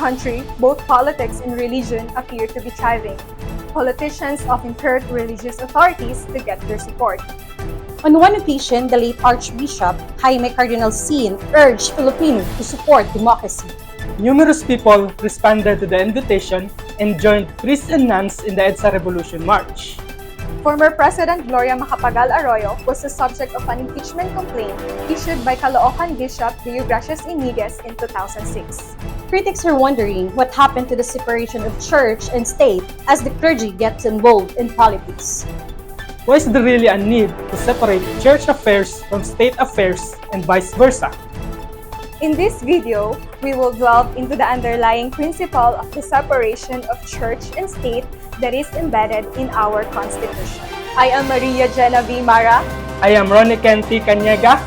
country, both politics and religion appear to be thriving. Politicians often turn to religious authorities to get their support. On one occasion, the late Archbishop Jaime Cardinal Sin urged Filipinos to support democracy. Numerous people responded to the invitation and joined priests and nuns in the EDSA Revolution March. Former President Gloria Macapagal Arroyo was the subject of an impeachment complaint issued by Caloocan Bishop Deogracias Iniguez in 2006. Critics are wondering what happened to the separation of church and state as the clergy gets involved in politics. Why is there really a need to separate church affairs from state affairs and vice versa? In this video, we will delve into the underlying principle of the separation of church and state that is embedded in our Constitution. I am Maria Jena V. Mara. I am Roniken T. Caniega.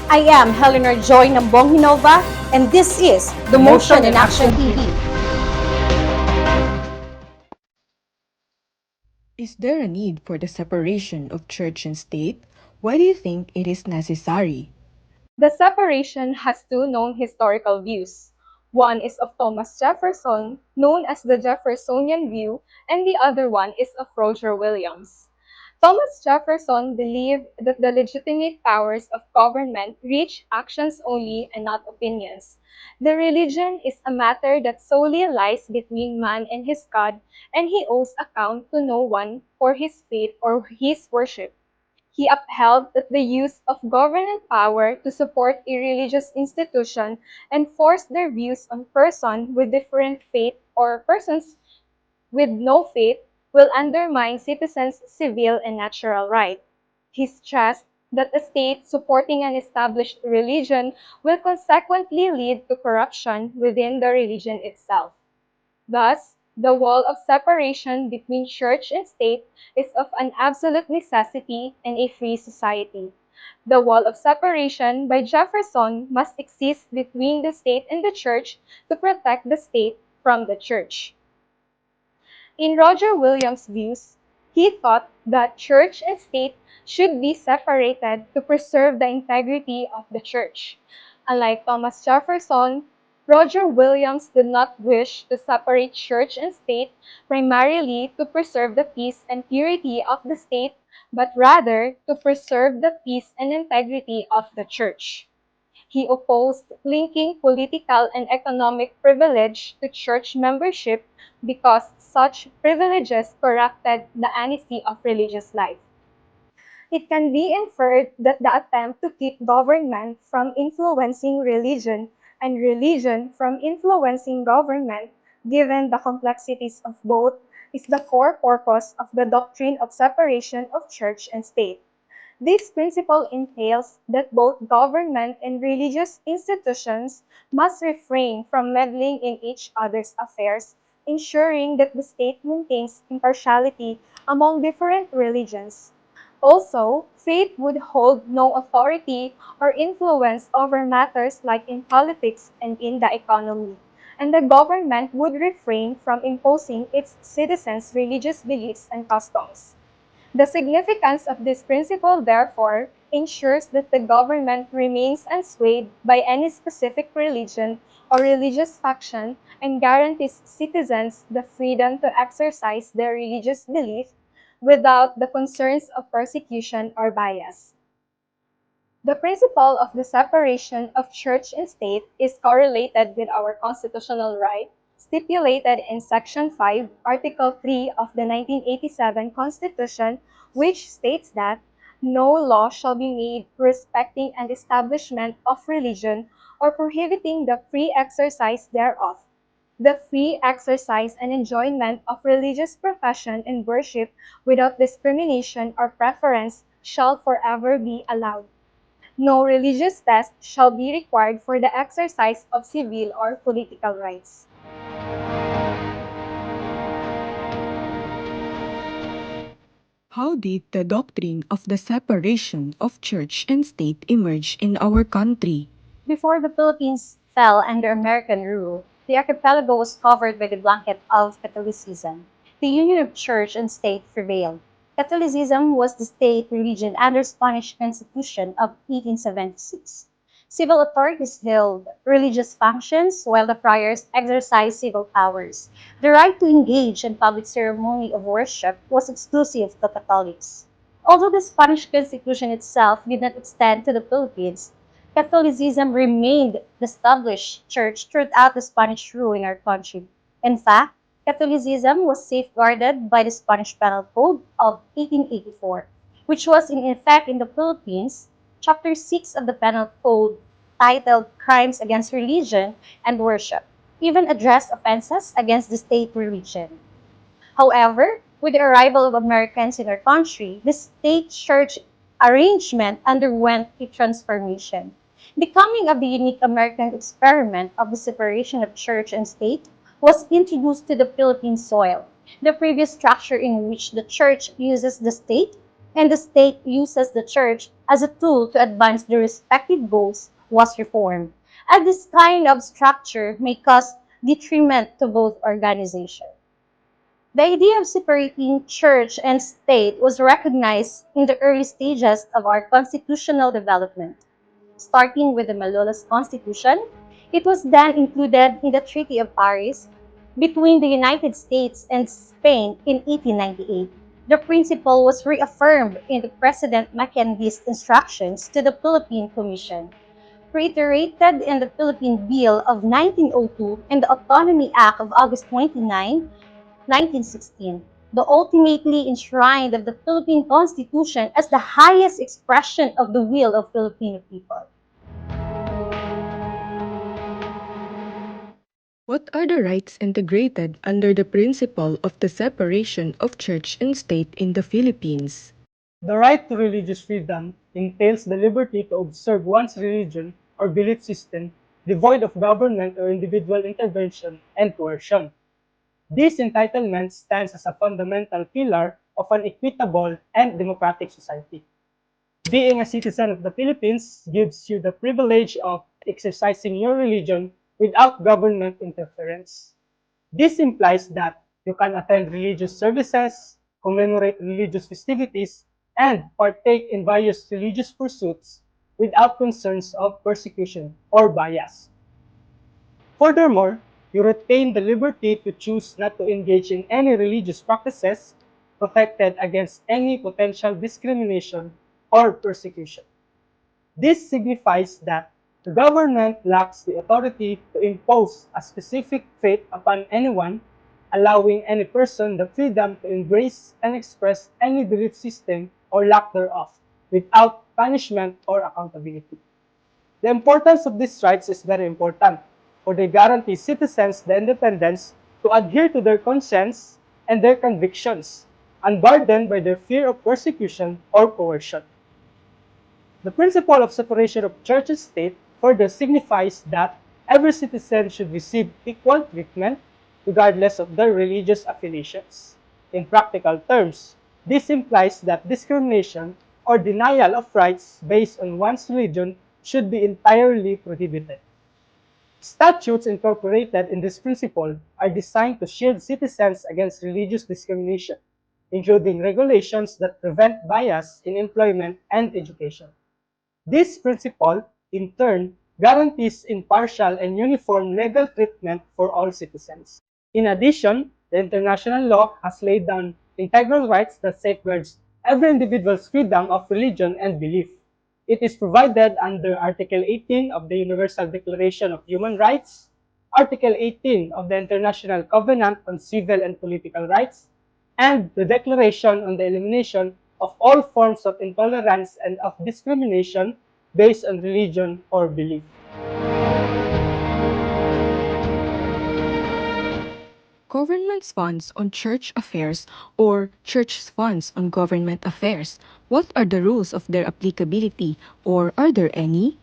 I am Eleanor Joy Nambong Hinova, and this is The Motion in Action TV. Is there a need for the separation of church and state? Why do you think it is necessary? The separation has two known historical views. One is of Thomas Jefferson, known as the Jeffersonian view, and the other one is of Roger Williams. Thomas Jefferson believed that the legitimate powers of government reach actions only and not opinions. The religion is a matter that solely lies between man and his God, and he owes account to no one for his faith or his worship. He upheld that the use of government power to support a religious institution and force their views on persons with different faith or persons with no faith will undermine citizens' civil and natural rights. He stressed that a state supporting an established religion will consequently lead to corruption within the religion itself. Thus, the wall of separation between church and state is of an absolute necessity in a free society. The wall of separation by Jefferson must exist between the state and the church to protect the state from the church. In Roger Williams' views, he thought that church and state should be separated to preserve the integrity of the church. Unlike Thomas Jefferson, Roger Williams did not wish to separate church and state primarily to preserve the peace and purity of the state, but rather to preserve the peace and integrity of the church. He opposed linking political and economic privilege to church membership because such privileges corrupted the honesty of religious life. It can be inferred that the attempt to keep government from influencing religion and religion from influencing government, given the complexities of both, is the core purpose of the doctrine of separation of church and state. This principle entails that both government and religious institutions must refrain from meddling in each other's affairs, ensuring that the state maintains impartiality among different religions. Also, faith would hold no authority or influence over matters like in politics and in the economy, and the government would refrain from imposing its citizens' religious beliefs and customs. The significance of this principle, therefore, ensures that the government remains unswayed by any specific religion or religious faction and guarantees citizens the freedom to exercise their religious belief without the concerns of persecution or bias. The principle of the separation of church and state is correlated with our constitutional right, stipulated in Section 5, Article 3 of the 1987 Constitution, which states that no law shall be made respecting an establishment of religion or prohibiting the free exercise thereof. The free exercise and enjoyment of religious profession and worship without discrimination or preference shall forever be allowed. No religious test shall be required for the exercise of civil or political rights. How did the doctrine of the separation of church and state emerge in our country? Before the Philippines fell under American rule, the archipelago was covered by the blanket of Catholicism. The union of church and state prevailed. Catholicism was the state religion under Spanish Constitution of 1876. Civil authorities held religious functions while the friars exercised civil powers. The right to engage in public ceremony of worship was exclusive to Catholics. Although the Spanish Constitution itself did not extend to the Philippines, Catholicism remained the established church throughout the Spanish rule in our country. In fact, Catholicism was safeguarded by the Spanish Penal Code of 1884, which was in effect in the Philippines. Chapter 6 of the Penal Code, titled Crimes Against Religion and Worship, even addressed offenses against the state religion. However, with the arrival of Americans in our country, the state church arrangement underwent a transformation. The coming of the unique American experiment of the separation of church and state was introduced to the Philippine soil. The previous structure in which the church uses the state and the state uses the church as a tool to advance their respective goals was reformed. And this kind of structure may cause detriment to both organizations. The idea of separating church and state was recognized in the early stages of our constitutional development. Starting with the Malolos Constitution, it was then included in the Treaty of Paris between the United States and Spain in 1898. The principle was reaffirmed in the President Mackenzie's instructions to the Philippine Commission, reiterated in the Philippine Bill of 1902 and the Autonomy Act of August 29, 1916, the ultimately enshrined of the Philippine Constitution as the highest expression of the will of Filipino people. What are the rights integrated under the principle of the separation of church and state in the Philippines? The right to religious freedom entails the liberty to observe one's religion or belief system devoid of government or individual intervention and coercion. This entitlement stands as a fundamental pillar of an equitable and democratic society. Being a citizen of the Philippines gives you the privilege of exercising your religion without government interference. This implies that you can attend religious services, commemorate religious festivities, and partake in various religious pursuits without concerns of persecution or bias. Furthermore, you retain the liberty to choose not to engage in any religious practices, protected against any potential discrimination or persecution. This signifies that the government lacks the authority to impose a specific faith upon anyone, allowing any person the freedom to embrace and express any belief system or lack thereof, without punishment or accountability. The importance of these rights is very important, for they guarantee citizens the independence to adhere to their conscience and their convictions, unburdened by their fear of persecution or coercion. The principle of separation of church and state further signifies that every citizen should receive equal treatment regardless of their religious affiliations. In practical terms, this implies that discrimination or denial of rights based on one's religion should be entirely prohibited. Statutes incorporated in this principle are designed to shield citizens against religious discrimination, including regulations that prevent bias in employment and education. This principle, in turn, guarantees impartial and uniform legal treatment for all citizens. In addition, the international law has laid down integral rights that safeguards every individual's freedom of religion and belief. It is provided under Article 18 of the Universal Declaration of Human Rights, Article 18 of the International Covenant on Civil and Political Rights, and the Declaration on the Elimination of all forms of intolerance and of discrimination based on religion or belief. Government's funds on church affairs or church's funds on government affairs. What are the rules of their applicability, or are there any?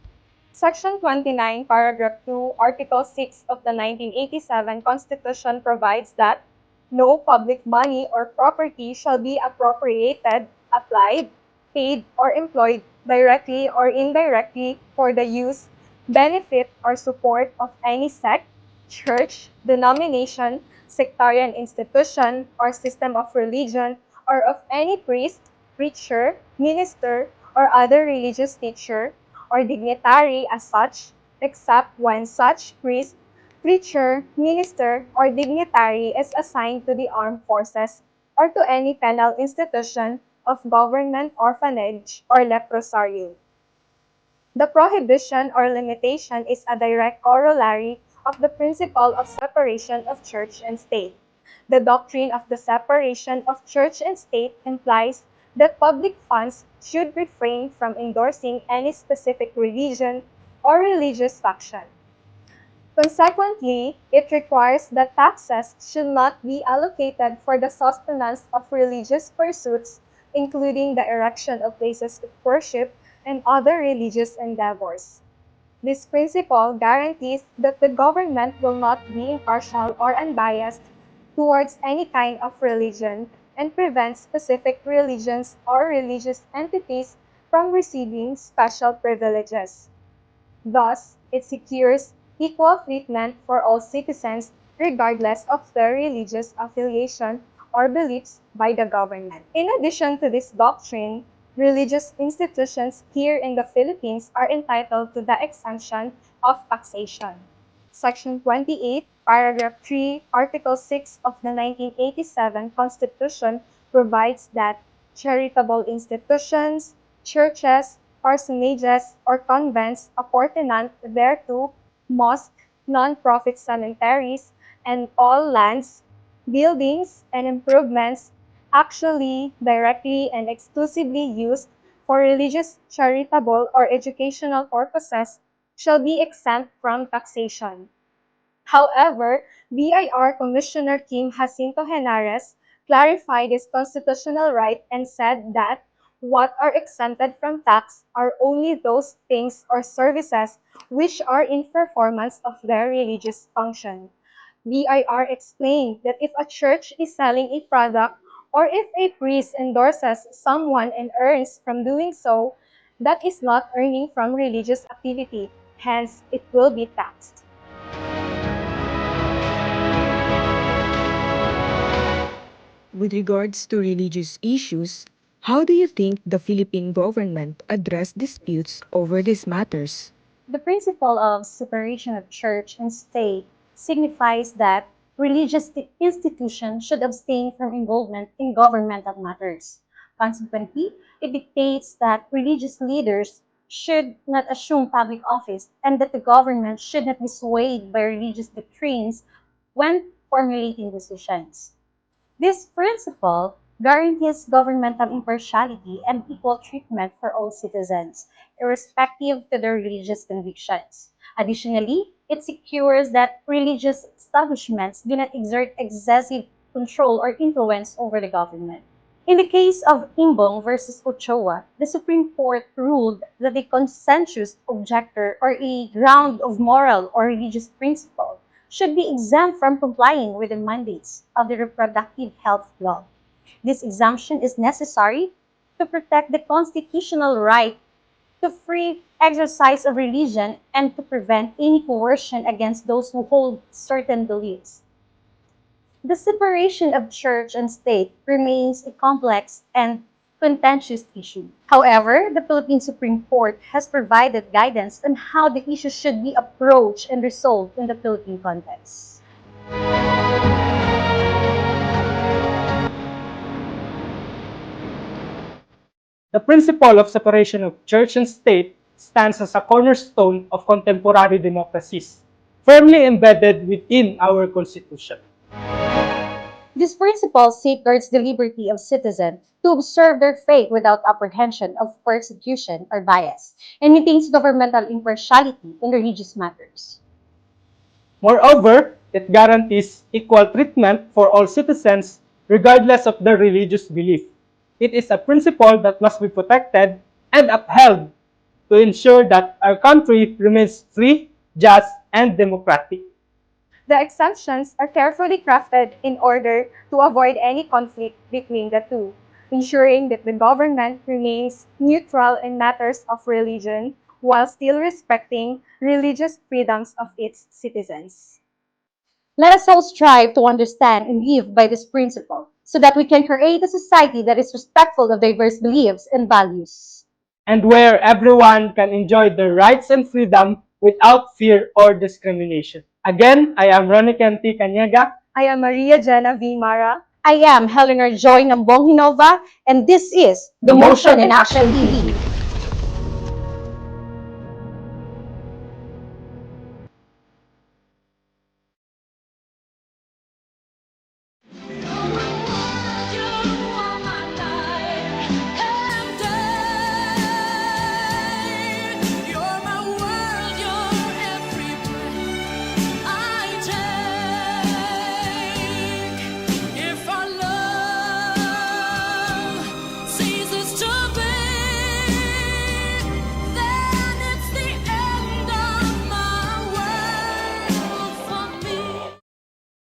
Section 29, Paragraph 2, Article 6 of the 1987 Constitution provides that no public money or property shall be appropriated, applied, paid, or employed directly or indirectly for the use, benefit, or support of any sect, church, denomination, sectarian institution, or system of religion, or of any priest, preacher, minister, or other religious teacher, or dignitary as such, except when such priest, preacher, minister, or dignitary is assigned to the armed forces or to any penal institution of government, orphanage, or leprosario. The prohibition or limitation is a direct corollary of the principle of separation of church and state. The doctrine of the separation of church and state implies that public funds should refrain from endorsing any specific religion or religious faction. Consequently, it requires that taxes should not be allocated for the sustenance of religious pursuits, including the erection of places of worship and other religious endeavors. This principle guarantees that the government will not be impartial or unbiased towards any kind of religion and prevents specific religions or religious entities from receiving special privileges. Thus, it secures equal treatment for all citizens regardless of their religious affiliation or beliefs by the government. In addition to this doctrine, religious institutions here in the Philippines are entitled to the exemption of taxation. Section 28, Paragraph 3, Article 6 of the 1987 Constitution provides that charitable institutions, churches, parsonages, or convents apportionment thereto, mosques, non-profit cemeteries, and all lands, buildings, and improvements actually, directly, and exclusively used for religious, charitable, or educational purposes shall be exempt from taxation. However, BIR Commissioner Kim Jacinto Henares clarified this constitutional right and said that what are exempted from tax are only those things or services which are in performance of their religious function. BIR explained that if a church is selling a product or if a priest endorses someone and earns from doing so, that is not earning from religious activity, hence it will be taxed. With regards to religious issues, how do you think the Philippine government address disputes over these matters? The principle of separation of church and state signifies that religious institutions should abstain from involvement in governmental matters. Consequently, it dictates that religious leaders should not assume public office and that the government should not be swayed by religious doctrines when formulating decisions. This principle guarantees governmental impartiality and equal treatment for all citizens, irrespective of their religious convictions. Additionally, it secures that religious establishments do not exert excessive control or influence over the government. In the case of Imbong versus Ochoa, the Supreme Court ruled that a consensus objector or a ground of moral or religious principle should be exempt from complying with the mandates of the reproductive health law. This exemption is necessary to protect the constitutional right to free exercise of religion and to prevent any coercion against those who hold certain beliefs. The separation of church and state remains a complex and contentious issue. However, the Philippine Supreme Court has provided guidance on how the issue should be approached and resolved in the Philippine context. The principle of separation of church and state stands as a cornerstone of contemporary democracies, firmly embedded within our Constitution. This principle safeguards the liberty of citizens to observe their faith without apprehension of persecution or bias, and maintains governmental impartiality in religious matters. Moreover, it guarantees equal treatment for all citizens regardless of their religious belief. It is a principle that must be protected and upheld to ensure that our country remains free, just, and democratic. The exemptions are carefully crafted in order to avoid any conflict between the two, ensuring that the government remains neutral in matters of religion while still respecting religious freedoms of its citizens. Let us all strive to understand and live by this principle so that we can create a society that is respectful of diverse beliefs and values. and where everyone can enjoy their rights and freedom without fear or discrimination. Again, I am Ronnie Kenti Kanyaga. I am Maria Jena V. Mara. I am Helena Joy Nambong Hinova, and this is The Motion in Action TV.